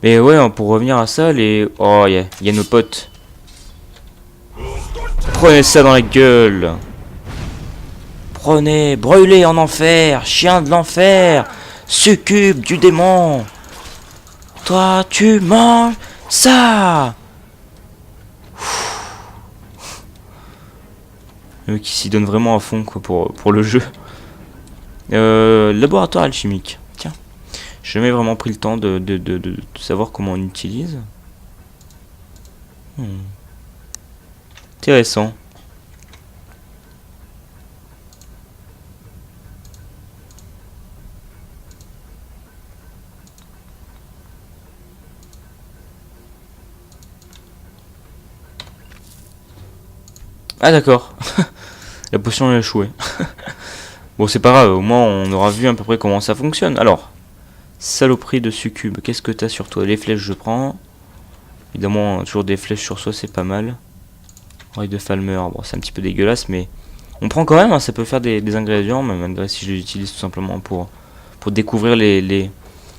Mais ouais, pour revenir à ça, les... Oh, y a nos potes. Prenez ça dans la gueule. Prenez, brûlez en enfer, chien de l'enfer, succube du démon. Toi, tu manges ça. Eux qui s'y donnent vraiment à fond quoi, pour le jeu. Laboratoire alchimique. Tiens, j'ai jamais vraiment pris le temps de savoir comment on utilise. Intéressant. Ah d'accord. La potion a échoué. Bon c'est pas grave, au moins on aura vu à peu près comment ça fonctionne. Alors, saloperie de succube, qu'est-ce que t'as sur toi? Les flèches je prends. Évidemment, toujours des flèches sur soi c'est pas mal. Oreille de Falmer, bon c'est un petit peu dégueulasse mais on prend quand même, hein, ça peut faire des ingrédients, même malgré si je les utilise tout simplement pour découvrir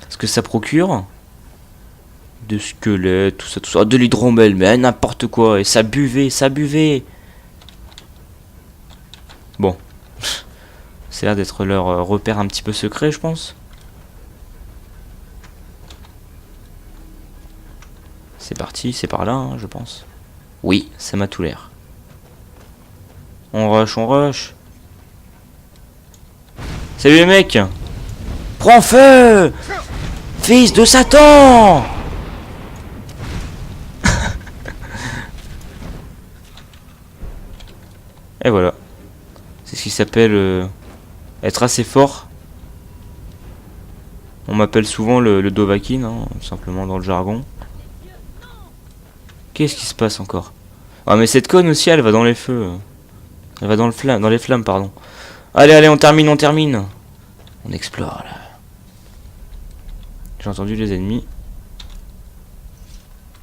ce que ça procure. De squelettes, tout ça, tout ça. Oh, de l'hydromel, mais n'importe quoi, et ça buvait, ça buvait. Bon. C'est l'air d'être leur repère un petit peu secret, je pense. C'est parti, c'est par là, hein, je pense. Oui, ça m'a tout l'air. On rush, on rush. Salut les mecs. Prends feu, fils de Satan. Et voilà. C'est ce qui s'appelle être assez fort. On m'appelle souvent le Dovahkiin, hein, simplement dans le jargon. Qu'est-ce qui se passe encore? Ah mais cette conne aussi, elle va dans les feux. Elle va dans les flammes, pardon. Allez, allez, on termine, on termine. On explore là. J'ai entendu les ennemis.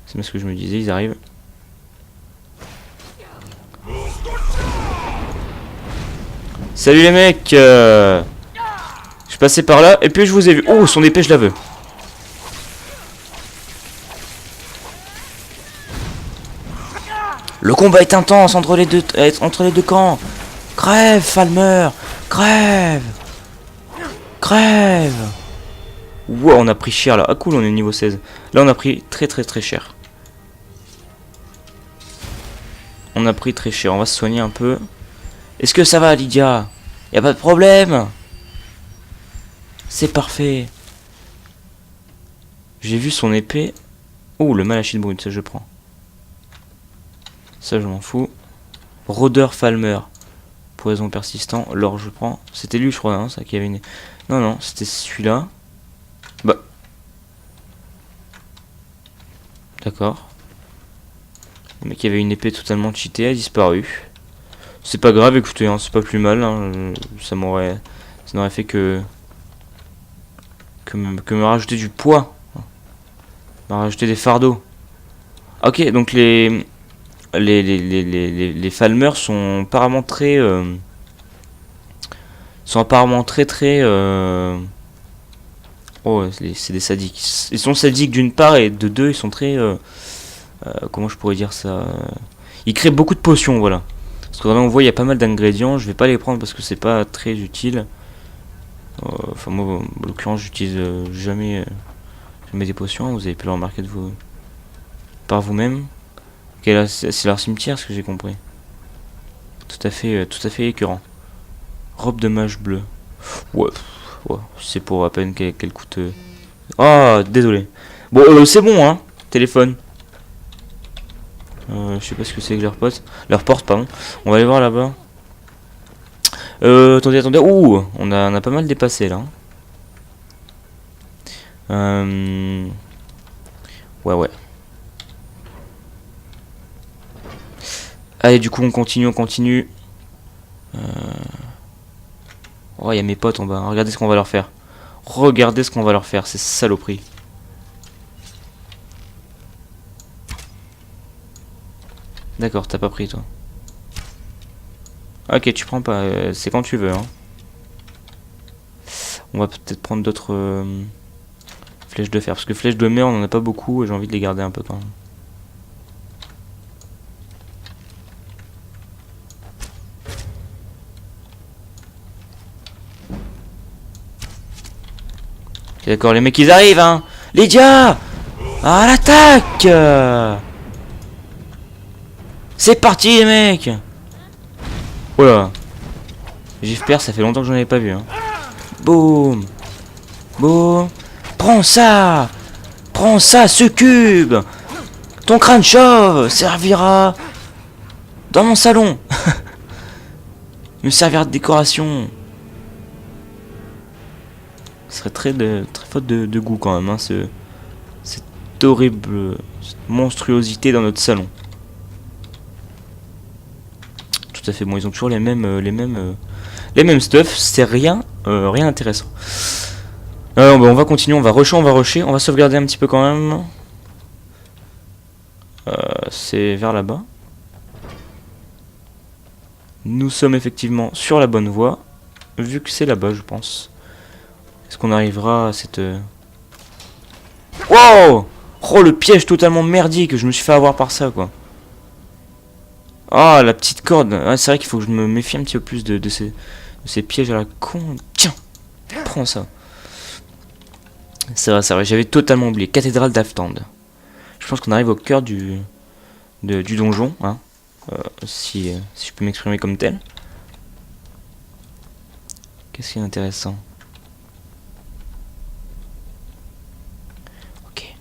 C'est bien ce que je me disais, ils arrivent. Salut les mecs. Je passais par là et puis je vous ai vu. Oh, son épée, je la veux. Le combat est intense entre les deux camps. Crève, Falmer. Crève. Crève. Wow, on a pris cher là. Ah cool, on est niveau 16. Là, on a pris très cher. On a pris très cher. On va se soigner un peu. Est-ce que ça va, Lydia? Y a pas de problème. C'est parfait. J'ai vu son épée. Oh, le malachite brut, ça je prends. Ça je m'en fous. Rôdeur Falmer. Poison persistant. L'or je prends. C'était lui je crois, hein, ça qui avait une... Non, non, c'était celui-là. Bah. D'accord. Le mec qui avait une épée totalement cheatée a disparu. C'est pas grave, écoutez, hein, c'est pas plus mal. Hein, ça n'aurait fait que me rajouter du poids. Me rajouter des fardeaux. Ok, donc les Falmer sont apparemment très oh, c'est des sadiques. Ils sont sadiques d'une part et de deux, ils sont très comment je pourrais dire ça, ils créent beaucoup de potions, voilà. Parce que là on voit il y a pas mal d'ingrédients, je vais pas les prendre parce que c'est pas très utile. Enfin moi en l'occurrence j'utilise jamais des potions, vous avez pu le remarquer par vous-même. Ok, là c'est leur cimetière, ce que j'ai compris. Tout à fait écœurant. Robe de mage bleu. Ouais, c'est pour à peine qu'elle coûte. Ah, désolé. Bon, c'est bon, hein. Téléphone. Je sais pas ce que c'est que leur porte, pardon. On va aller voir là-bas. Attendez. Ouh, on a pas mal dépassé là. Ouais. Allez, du coup, on continue. Oh, il y a mes potes en bas. Regardez ce qu'on va leur faire. Ces saloperies. D'accord, t'as pas pris, toi. Ok, tu prends pas. C'est quand tu veux, hein. On va peut-être prendre d'autres... Flèches de fer, parce que flèches de mer on en a pas beaucoup et j'ai envie de les garder un peu quand même. Ok, d'accord, les mecs ils arrivent hein. Lydia, à l'attaque. C'est parti les mecs. Oh là. J'espère, ça fait longtemps que j'en avais pas vu hein. Boum. Boum. Prends ça, succube. Ton crâne chauve servira dans mon salon. Me servira de décoration. Ce serait très faute de goût quand même, hein, cette horrible cette monstruosité dans notre salon. Tout à fait, bon, ils ont toujours les mêmes stuff, c'est rien intéressant. Bon, on va continuer, on va rusher, on va sauvegarder un petit peu quand même. C'est vers là-bas. Nous sommes effectivement sur la bonne voie, vu que c'est là-bas, je pense. Est-ce qu'on arrivera à cette... Wow! Oh, le piège totalement merdique, je me suis fait avoir par ça, quoi. Ah, la petite corde. Ah, c'est vrai qu'il faut que je me méfie un petit peu plus de ces pièges à la con. Tiens! Prends ça. C'est vrai, j'avais totalement oublié. Cathédrale d'Aftand. Je pense qu'on arrive au cœur du donjon, hein. Si je peux m'exprimer comme tel. Qu'est-ce qui est intéressant? Ok.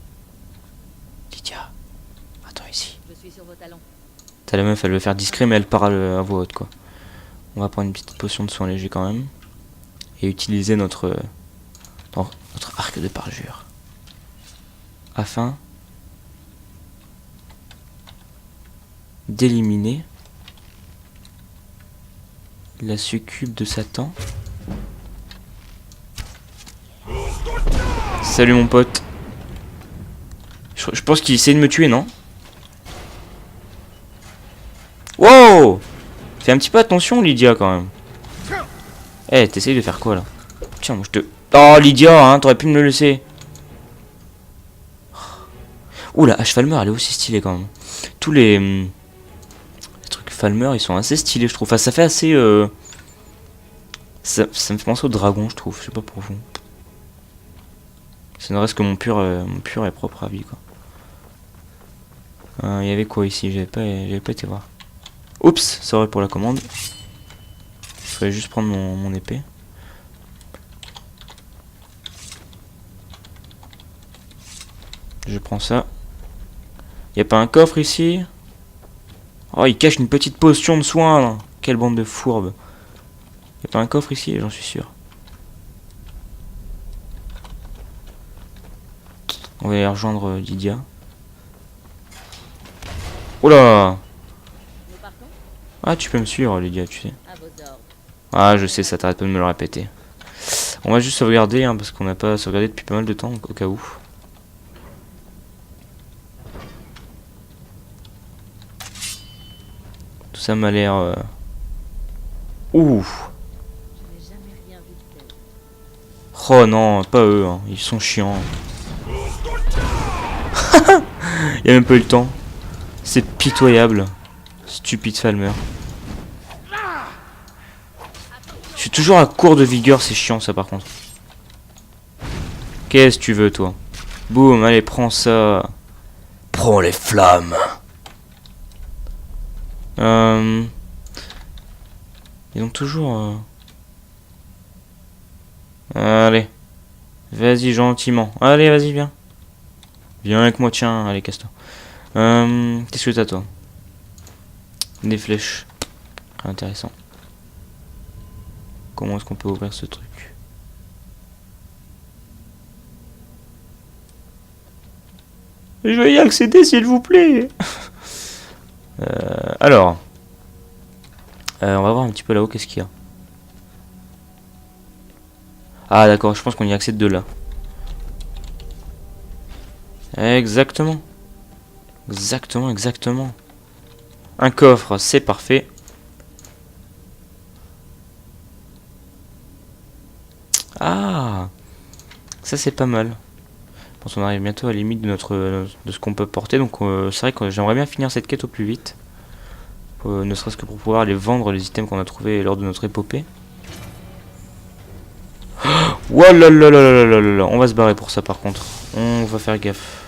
Lydia, attends ici. Je suis sur vos talons. T'as la meuf, elle veut faire discret, mais elle parle à voix haute, quoi. On va prendre une petite potion de soin léger quand même. Et utiliser notre arc de parjure. Afin d'éliminer la succube de Satan. Salut mon pote. Je pense qu'il essaie de me tuer, non? Wow! Fais un petit peu attention Lydia quand même. Eh, t'essayes de faire quoi là? Tiens, moi je te... Oh Lydia, hein, t'aurais pu me le laisser. Ouh, la hache Falmer, elle est aussi stylée quand même. Tous les trucs Falmer, ils sont assez stylés, je trouve. Enfin, ça fait assez... Ça me fait penser au dragon, je trouve. Je sais pas pour vous. Ça ne reste que mon pur et propre avis, quoi. Il y avait quoi ici? J'avais pas été voir. Oups, ça aurait pour la commande. Il fallait juste prendre mon épée. Je prends ça. Y a pas un coffre ici? Oh, il cache une petite potion de soin là. Quelle bande de fourbes. Y a pas un coffre ici? J'en suis sûr. On va aller rejoindre Lydia. Oh là! Nous partons? Ah, tu peux me suivre, Lydia, tu sais. À vos ordres. Ah, je sais, ça t'arrête pas de me le répéter. On va juste sauvegarder, hein, parce qu'on n'a pas sauvegardé depuis pas mal de temps, au cas où. Tout ça m'a l'air... Ouh! Je n'ai jamais rien vu de tel. Oh non, pas eux, hein. Ils sont chiants. Il a même pas eu le temps. C'est pitoyable. Stupide Falmer. Je suis toujours à court de vigueur, c'est chiant ça par contre. Qu'est-ce que tu veux toi? Boum, allez, prends ça. Prends les flammes. Ils ont toujours... Allez. Vas-y, gentiment. Allez, vas-y, viens. Viens avec moi, tiens. Allez, casse-toi. Qu'est-ce que t'as, toi? Des flèches. Intéressant. Comment est-ce qu'on peut ouvrir ce truc? Je vais y accéder, s'il vous plaît. Alors. On va voir un petit peu là-haut, qu'est-ce qu'il y a. Ah d'accord, je pense qu'on y accède de là. Exactement. Exactement. Un coffre, c'est parfait. Ah, ça c'est pas mal. Je pense qu'on arrive bientôt à la limite de de ce qu'on peut porter. Donc c'est vrai que j'aimerais bien finir cette quête au plus vite. Ne serait-ce que pour pouvoir aller vendre les items qu'on a trouvés lors de notre épopée. Ouah là là là là là là là. On va se barrer pour ça par contre. On va faire gaffe.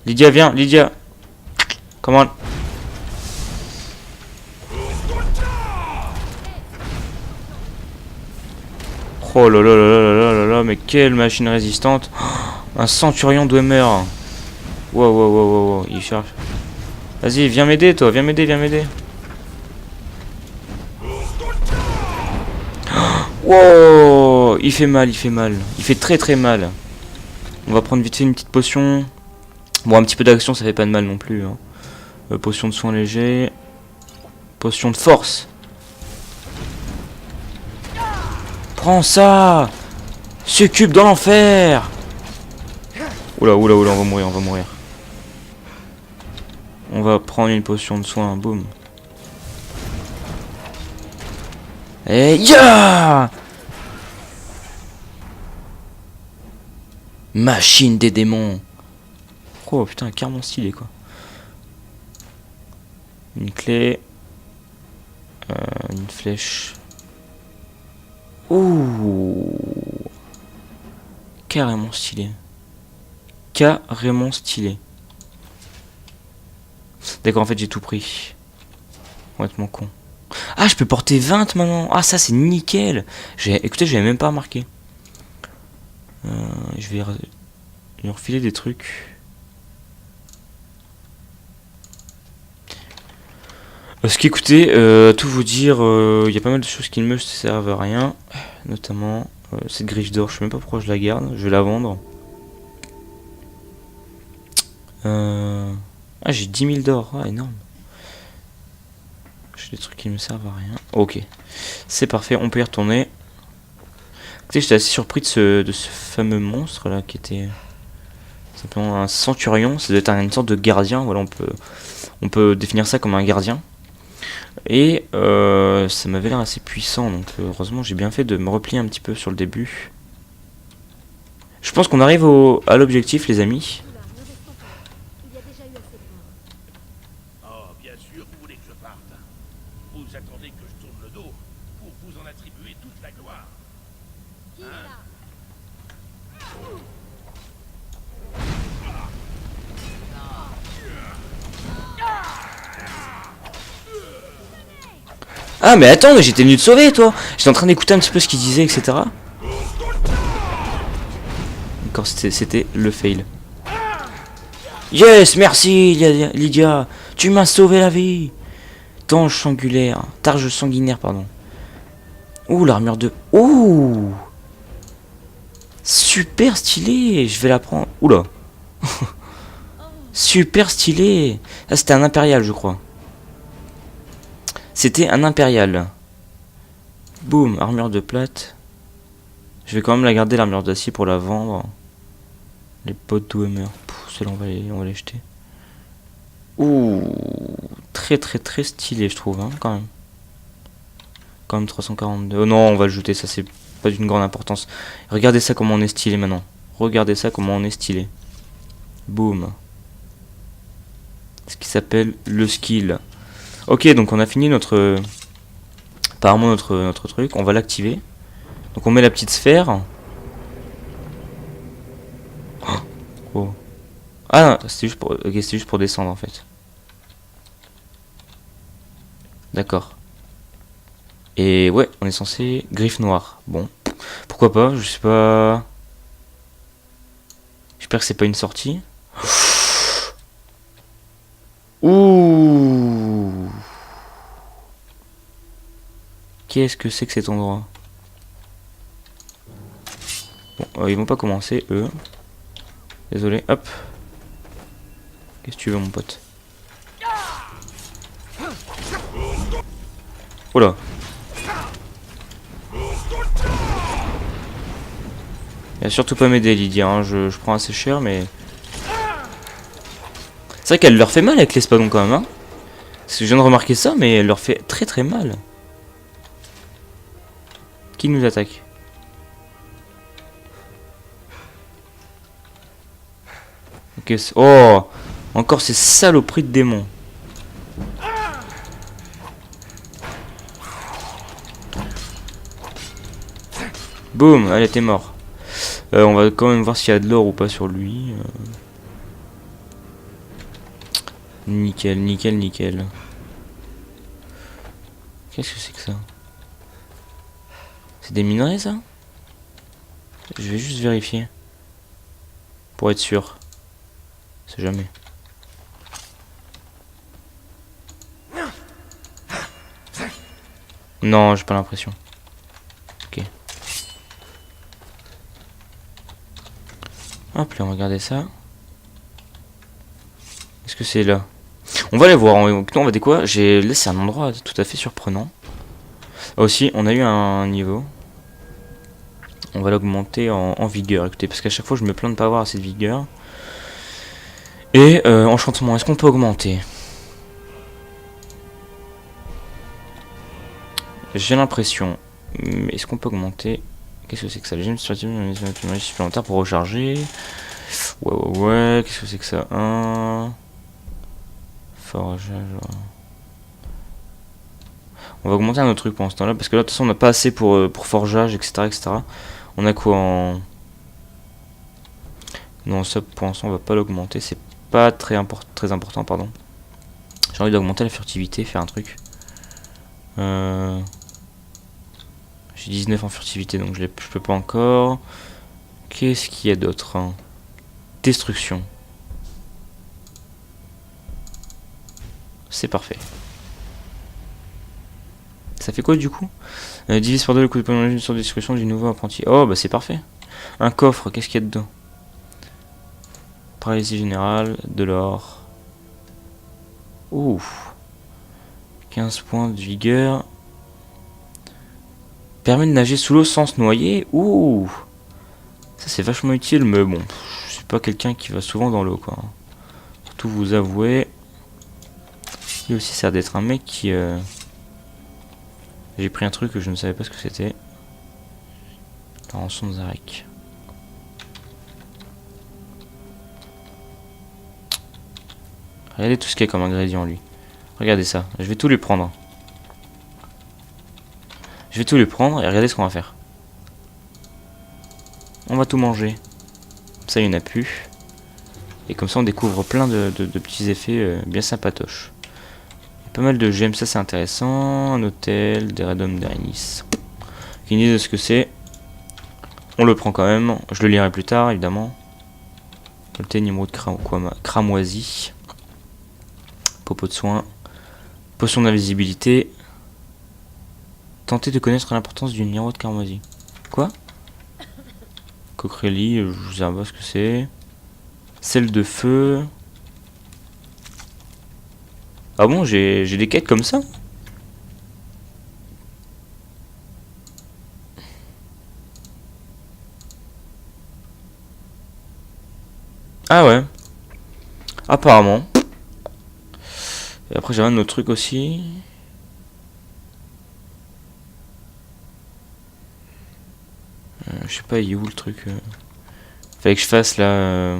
Lydia, viens, Lydia. Come on. Oh là là là là là là là, mais quelle machine résistante. Un centurion Dwemer. Wow, wow, wow, wow, wow, il cherche. Vas-y, viens m'aider, toi, viens m'aider, viens m'aider. Wow, il fait mal, il fait mal. Il fait très très mal. On va prendre vite fait une petite potion. Bon, un petit peu d'action, ça fait pas de mal non plus. Hein. Potion de soins léger. Potion de force. Prends ça. Succube dans l'enfer. Oula, oula, oula, on va mourir, on va mourir. On va prendre une potion de soin, boum. Et ya! Machine des démons. Oh putain, carrément stylé quoi. Une clé. Une flèche. Ouh. Carrément stylé. Carrément stylé. D'accord, en fait j'ai tout pris. Complètement con. Ah, je peux porter 20 maintenant. Ah, ça c'est nickel. Écoutez, j'avais même pas remarqué. Je vais lui refiler des trucs. Parce qu'écoutez, tout vous dire, il y a pas mal de choses qui ne me servent à rien. Notamment cette griffe d'or, je sais même pas pourquoi je la garde. Je vais la vendre. Ah, j'ai 10 000 d'or. Ah, énorme. J'ai des trucs qui ne me servent à rien. Ok. C'est parfait, on peut y retourner. Écoutez, j'étais assez surpris de ce fameux monstre là qui était simplement un centurion. Ça doit être une sorte de gardien. Voilà, on peut définir ça comme un gardien. Et ça m'avait l'air assez puissant. Donc heureusement, j'ai bien fait de me replier un petit peu sur le début. Je pense qu'on arrive à l'objectif, les amis. Oh, bien sûr, vous voulez que je parte. Vous attendez que je tourne le dos pour vous en attribuer toute la gloire. Qui est là? Ah mais attends, mais j'étais venu te sauver toi. J'étais en train d'écouter un petit peu ce qu'il disait, etc. D'accord, c'était le fail. Yes, merci Lydia. Tu m'as sauvé la vie. Targe sanguinaire, pardon. Ouh, l'armure de... Ouh. Super stylé. Je vais la prendre. Oula. Super stylé. Ça c'était un impérial, je crois. C'était un impérial. Boum, armure de plate. Je vais quand même la garder, l'armure d'acier, pour la vendre. Les potes Dwemer. Celle-là, on va les jeter. Ouh, très très très stylé, je trouve, hein, quand même. Quand même 342. Oh non, on va le jeter, ça c'est pas d'une grande importance. Regardez ça comment on est stylé maintenant. Regardez ça comment on est stylé. Boum. Ce qui s'appelle le skill. Ok, donc on a fini apparemment notre truc. On va l'activer. Donc on met la petite sphère. Oh. Ah non, c'était juste pour descendre en fait. D'accord. Et ouais, on est censé... Griffe noire. Bon. Pourquoi pas, je sais pas... J'espère que c'est pas une sortie. Ouh. Qu'est-ce que c'est que cet endroit? Bon, ils vont pas commencer, eux. Désolé, hop. Qu'est-ce que tu veux, mon pote? Oh là. Il va surtout pas m'aider, Lydia, hein. Je prends assez cher, mais... C'est vrai qu'elle leur fait mal avec l'espadon quand même, hein. Parce que je viens de remarquer ça, mais elle leur fait très très mal. Qui nous attaque? Ok, oh! Encore ces saloperies de démons. Boum! Allez, t'es mort. On va quand même voir s'il y a de l'or ou pas sur lui. Nickel, nickel, nickel. Qu'est-ce que c'est que ça? C'est des minerais, ça? Je vais juste vérifier. Pour être sûr. C'est jamais. Non, j'ai pas l'impression. Ok. Hop là, regardez ça. Est-ce que c'est là? On va aller voir. On va découvrir. J'ai laissé un endroit tout à fait surprenant. Ah, aussi, on a eu un niveau. On va l'augmenter en vigueur. Écoutez, parce qu'à chaque fois, je me plains de ne pas avoir assez de vigueur. Et enchantement, est-ce qu'on peut augmenter? J'ai l'impression. Mais est-ce qu'on peut augmenter? Qu'est-ce que c'est que ça? Les gemmes supplémentaires pour recharger. Ouais. Qu'est-ce que c'est que ça? Forgeage. On va augmenter un autre truc pendant ce temps-là. Parce que là, de toute façon, on n'a pas assez pour forgeage, etc. On a quoi en. Non, ça pour l'instant, on va pas l'augmenter. C'est pas très important, pardon. J'ai envie d'augmenter la furtivité, faire un truc. J'ai 19 en furtivité, donc je peux pas encore. Qu'est-ce qu'il y a d'autre? Destruction. C'est parfait. Ça fait quoi du coup? Divise par deux le coup de poing sur destruction du nouveau apprenti. Oh bah c'est parfait. Un coffre, qu'est-ce qu'il y a dedans? Paralysie générale, de l'or. Ouh. 15 points de vigueur. Permet de nager sous l'eau sans se noyer. Ouh. Ça c'est vachement utile, mais bon, je suis pas quelqu'un qui va souvent dans l'eau quoi. Pour tout vous avouer. Lui aussi ça a d'être un mec qui... J'ai pris un truc que je ne savais pas ce que c'était. La rançon de Zarek. Regardez tout ce qu'il y a comme ingrédient lui. Regardez ça, je vais tout lui prendre. Je vais tout lui prendre et regardez ce qu'on va faire. On va tout manger. Ça il n'y en a plus. Et comme ça on découvre plein de petits effets bien sympatoches. Pas mal de gemmes, ça c'est intéressant. Un hôtel, des Redom d'Arénis. Aucune idée de ce que c'est. On le prend quand même. Je le lirai plus tard évidemment. Hôtel Nimrod cramoisi. Popo de soin. Potion d'invisibilité. Tenter de connaître l'importance du Nimrod cramoisi. Quoi? Coquerelie, je vous sais pas ce que c'est. Sel de feu. Ah bon, j'ai des quêtes comme ça? Ah ouais. Apparemment. Et après j'ai un autre truc aussi. Je sais pas, il est où le truc Fallait que je fasse là...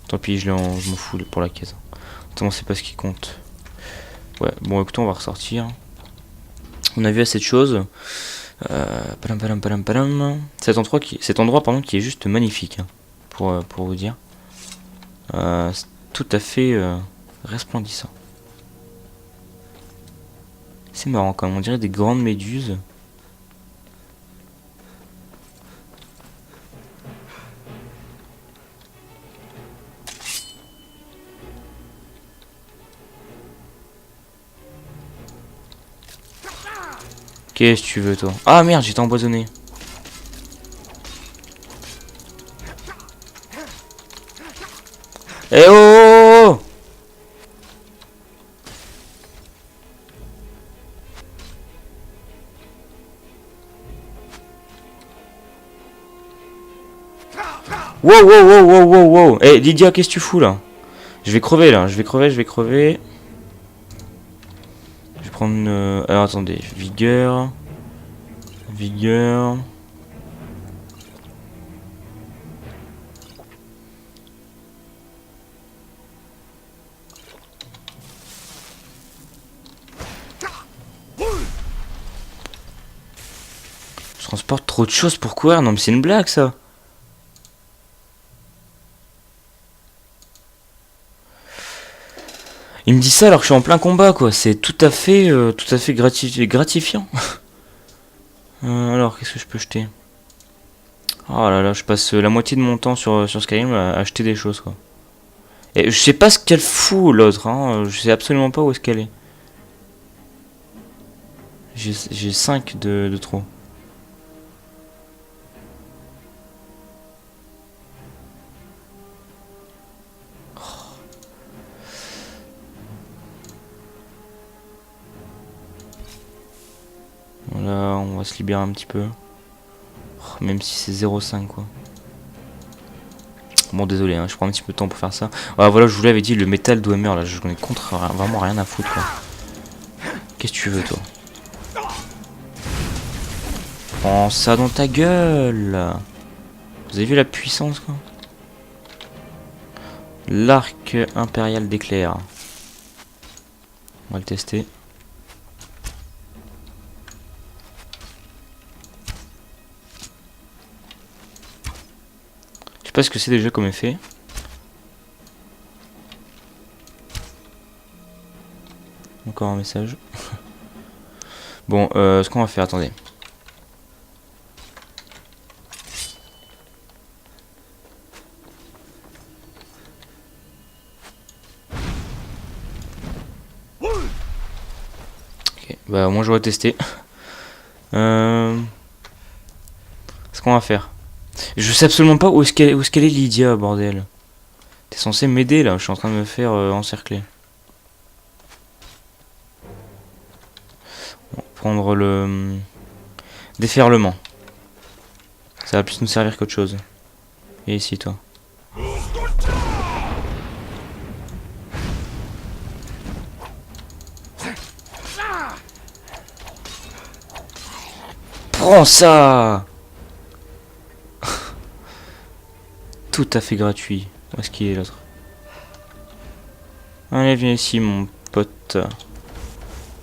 Tant pis, je m'en fous pour la caisse. Attends, c'est pas ce qui compte. Ouais, bon écoutez, on va ressortir. On a vu assez de choses. Cet endroit pardon, qui est juste magnifique. Hein, pour vous dire. C'est tout à fait resplendissant. C'est marrant quand même, on dirait des grandes méduses. Qu'est-ce que tu veux toi? Ah merde, j'étais empoisonné. Eh oh! Wow, wow, wow, wow, wow, wow. Eh Lydia, qu'est-ce que tu fous là? Je vais crever là, je vais crever. Je vais prendre... alors attendez, vigueur. Vigueur. Je transporte trop de choses pour courir. Non mais c'est une blague ça. Il me dit ça alors que je suis en plein combat quoi. C'est tout à fait gratifiant. Alors qu'est-ce que je peux jeter? Oh là là, je passe la moitié de mon temps sur Skyrim à acheter des choses quoi. Et je sais pas ce qu'elle fout l'autre, hein. Je sais absolument pas où est-ce qu'elle est. J'ai 5 de trop. Voilà, on va se libérer un petit peu. Oh, même si c'est 0,5 quoi. Bon désolé, hein, je prends un petit peu de temps pour faire ça. Ah, voilà, je vous l'avais dit, le métal Dwemer là, je connais contre vraiment rien à foutre quoi. Qu'est-ce que tu veux toi? Prends ça dans ta gueule. Vous avez vu la puissance quoi? L'arc impérial d'éclair. On va le tester. Je sais pas ce que c'est déjà comme effet. Encore un message. Bon, ce qu'on va faire, attendez. Ok, bah moi j'aurais testé. Ce qu'on va faire. Je sais absolument pas où est-ce qu'elle est Lydia, bordel. T'es censé m'aider là, je suis en train de me faire encercler. Bon, prendre le déferlement. Ça va plus nous servir qu'autre chose. Et ici toi. Prends ça. Tout à fait gratuit. Où est-ce qu'il est l'autre? Allez, viens ici mon pote.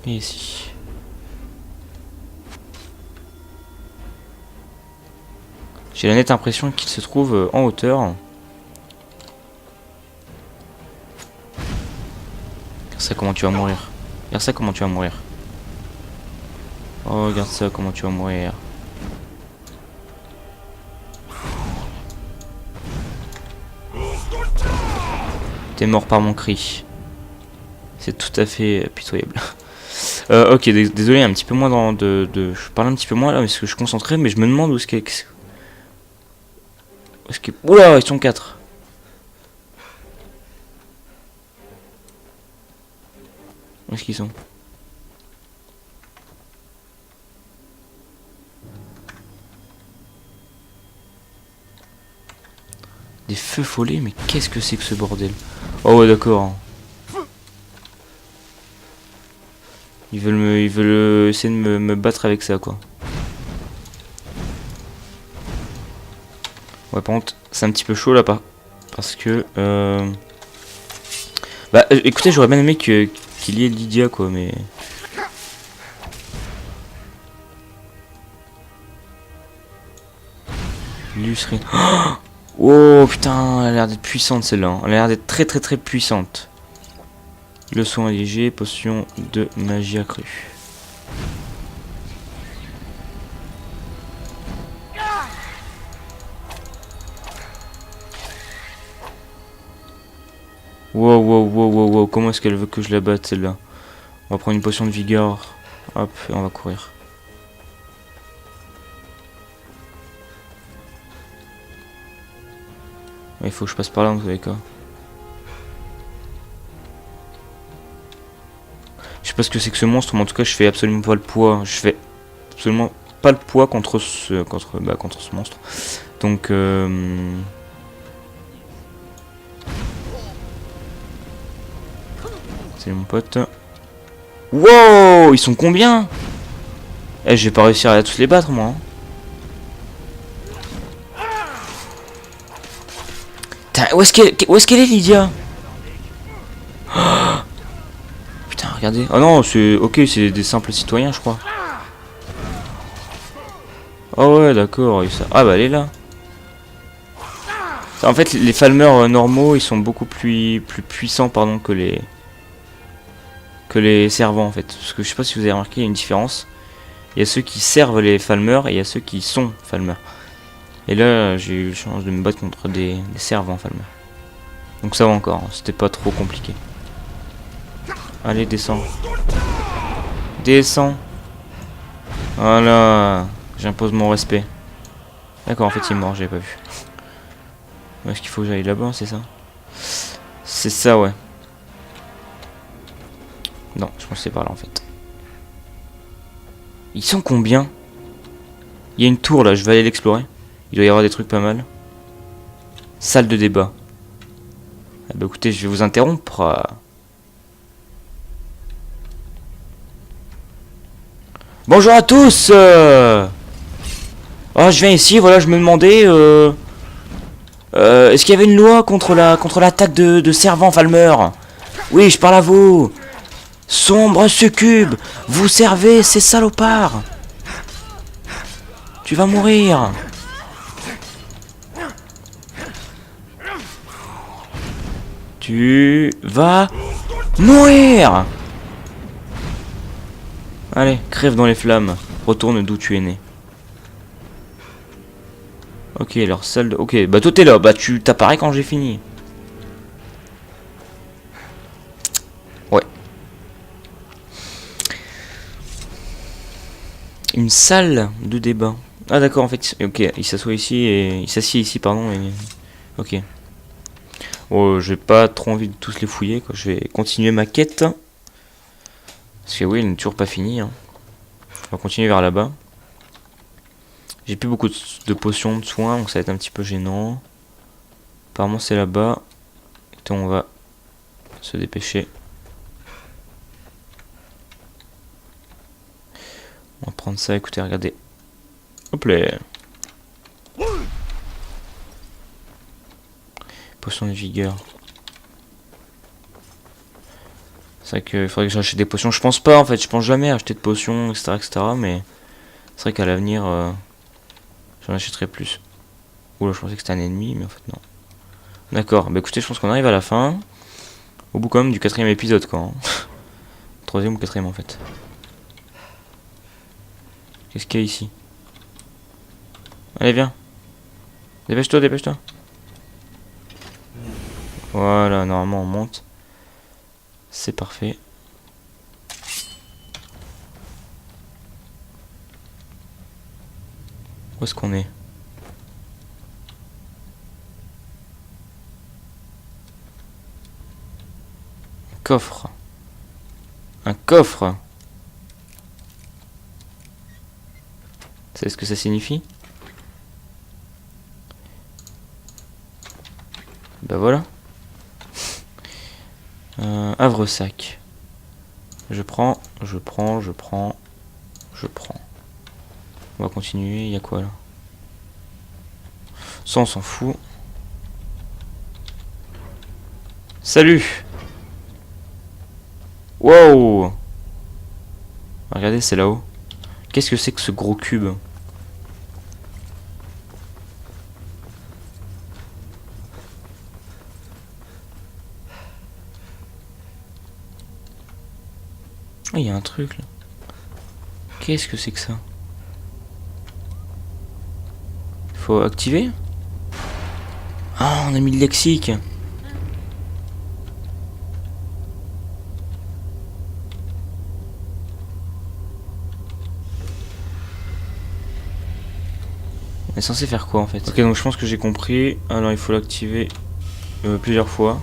Viens ici. J'ai la nette impression qu'il se trouve en hauteur. Regarde ça comment tu vas mourir. Regarde ça comment tu vas mourir. Oh regarde ça comment tu vas mourir. T'es mort par mon cri. C'est tout à fait pitoyable. Ok, désolé, un petit peu moins je parle un petit peu moins là parce que je suis concentré, mais je me demande où est-ce qu'est... Oula, ils sont 4. Où est-ce qu'ils sont? Des feux follets, mais qu'est-ce que c'est que ce bordel? Oh ouais d'accord. Ils veulent essayer de me battre avec ça quoi. Ouais par contre c'est un petit peu chaud là parce que bah écoutez j'aurais bien aimé qu'il y ait Lydia quoi mais. Illustré. Oh putain, elle a l'air d'être puissante celle-là. Hein. Elle a l'air d'être très puissante. Leçon allégée, potion de magie accrue. Wow, comment est-ce qu'elle veut que je la batte celle-là? On va prendre une potion de vigueur. Hop, et on va courir. Il faut que je passe par là dans tous les cas. Je sais pas ce que c'est que ce monstre, mais en tout cas je fais absolument pas le poids. Je fais absolument pas le poids contre ce monstre. Donc c'est mon pote. Wow, ils sont combien? Eh, je vais pas réussir à tous les battre, moi. Hein. Putain, où est-ce qu'elle est, Lydia? Oh, putain, regardez. Oh non, c'est... Ok, c'est des simples citoyens, je crois. Oh ouais, d'accord. Ah bah, elle est là. En fait, les Falmer normaux, ils sont beaucoup plus puissants, pardon, que les servants, en fait. Parce que je sais pas si vous avez remarqué, il y a une différence. Il y a ceux qui servent les Falmer et il y a ceux qui sont Falmer. Et là, j'ai eu la chance de me battre contre des servants Falmer. Donc ça va encore, hein, c'était pas trop compliqué. Allez, descends. Descends. Voilà. J'impose mon respect. D'accord, en fait, il est mort, j'avais pas vu. Est-ce qu'il faut que j'aille là-bas, c'est ça? C'est ça, ouais. Non, je pense que c'est par là, en fait. Ils sont combien? Il y a une tour, là, je vais aller l'explorer. Il doit y avoir des trucs pas mal. Salle de débat. Ah bah écoutez, je vais vous interrompre. Bonjour à tous. Oh, je viens ici, voilà, je me demandais... est-ce qu'il y avait une loi contre l'attaque de servants Falmer? Oui, je parle à vous. Sombre succube, vous servez ces salopards. Tu vas mourir. Tu vas mourir. Allez, crève dans les flammes. Retourne d'où tu es né. Ok, leur salle de... Ok, bah toi t'es là. Bah tu t'apparais quand j'ai fini. Ouais. Une salle de débat. Ah d'accord, en fait, ok, il s'assoit ici et... Il s'assied ici, pardon, et... Ok. Oh, j'ai pas trop envie de tous les fouiller, quoi. Je vais continuer ma quête. Parce que oui, elle n'est toujours pas finie. Hein. On va continuer vers là-bas. J'ai plus beaucoup de potions de soins, donc ça va être un petit peu gênant. Apparemment c'est là-bas. Et on va se dépêcher. On va prendre ça, écoutez, regardez. Hop là. Potion de vigueur. C'est vrai qu'il faudrait que j'achète des potions. Je pense pas en fait, je pense jamais acheter de potions, etc. Mais c'est vrai qu'à l'avenir, j'en achèterai plus. Oula, je pensais que c'était un ennemi, mais en fait non. D'accord, bah écoutez, je pense qu'on arrive à la fin. Au bout quand même du 4ème épisode quoi. Hein. 3ème ou 4ème en fait. Qu'est-ce qu'il y a ici? Allez viens. Dépêche-toi, dépêche-toi. Voilà, normalement on monte. C'est parfait. Où est-ce qu'on est? Un coffre. Un coffre. Vous savez ce que ça signifie? Bah voilà. Havresac. Je prends. On va continuer. Il y a quoi là? Ça on s'en fout. Salut. Wow. Regardez, c'est là-haut. Qu'est-ce que c'est que ce gros cube? Oh, il y a un truc là. Qu'est-ce que c'est que ça? Faut activer? Ah, on a mis le lexique. On est censé faire quoi en fait? Ok, donc je pense que j'ai compris. Alors il faut l'activer plusieurs fois.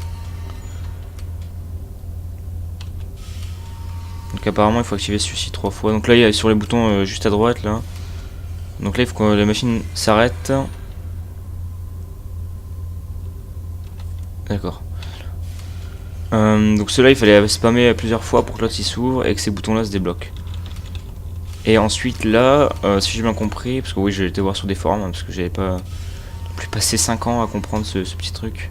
Donc apparemment il faut activer celui-ci 3 fois. Donc là il y a sur les boutons juste à droite là. Donc là il faut que la machine s'arrête. D'accord. Donc ceux-là, il fallait spammer plusieurs fois pour que l'autre il s'ouvre et que ces boutons-là se débloquent. Et ensuite là, si j'ai bien compris, parce que oui, j'ai été voir sur des forums, hein, parce que j'avais pas plus passé 5 ans à comprendre ce petit truc.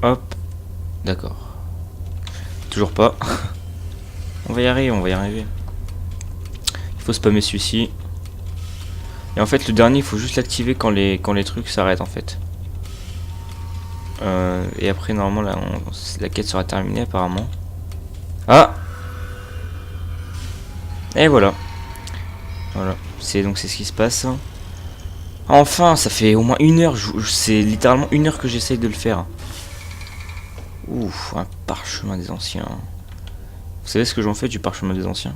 Hop, d'accord. Toujours pas. On va y arriver, on va y arriver. Il faut spammer celui-ci. Et en fait, le dernier, il faut juste l'activer quand les trucs s'arrêtent en fait. Et après, normalement, là, la quête sera terminée apparemment. Ah! Et voilà. Voilà. C'est ce qui se passe. Enfin, ça fait au moins 1 heure. C'est littéralement 1 heure que j'essaye de le faire. Ouf, un parchemin des anciens. Vous savez ce que j'en fais du parchemin des anciens?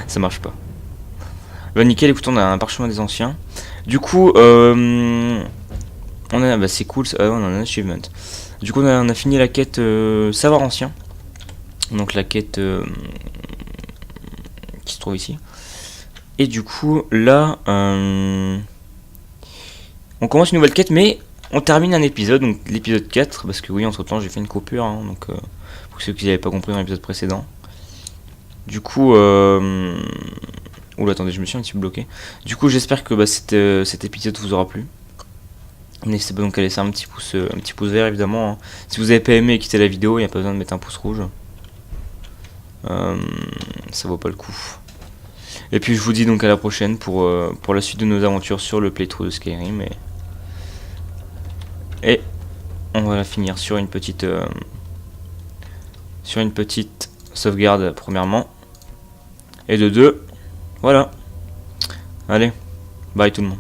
Ça marche pas. Bah nickel, écoute, on a un parchemin des anciens. Du coup, on a, bah c'est cool, on a un achievement. Du coup, on a fini la quête savoir ancien. Donc la quête qui se trouve ici. Et du coup, là, on commence une nouvelle quête, mais on termine un épisode, donc l'épisode 4, parce que oui, entre temps, j'ai fait une coupure, hein, donc pour ceux qui n'avaient pas compris dans l'épisode précédent. Du coup, oula, attendez, je me suis un petit peu bloqué. Du coup, j'espère que cet épisode vous aura plu. N'hésitez pas donc à laisser un petit pouce vert, évidemment. Hein. Si vous avez pas aimé, quittez la vidéo, il n'y a pas besoin de mettre un pouce rouge. Ça vaut pas le coup. Et puis je vous dis donc à la prochaine pour la suite de nos aventures sur le playthrough de Skyrim. Et on va la finir sur une petite sauvegarde premièrement. Et de 2, voilà. Allez, bye tout le monde.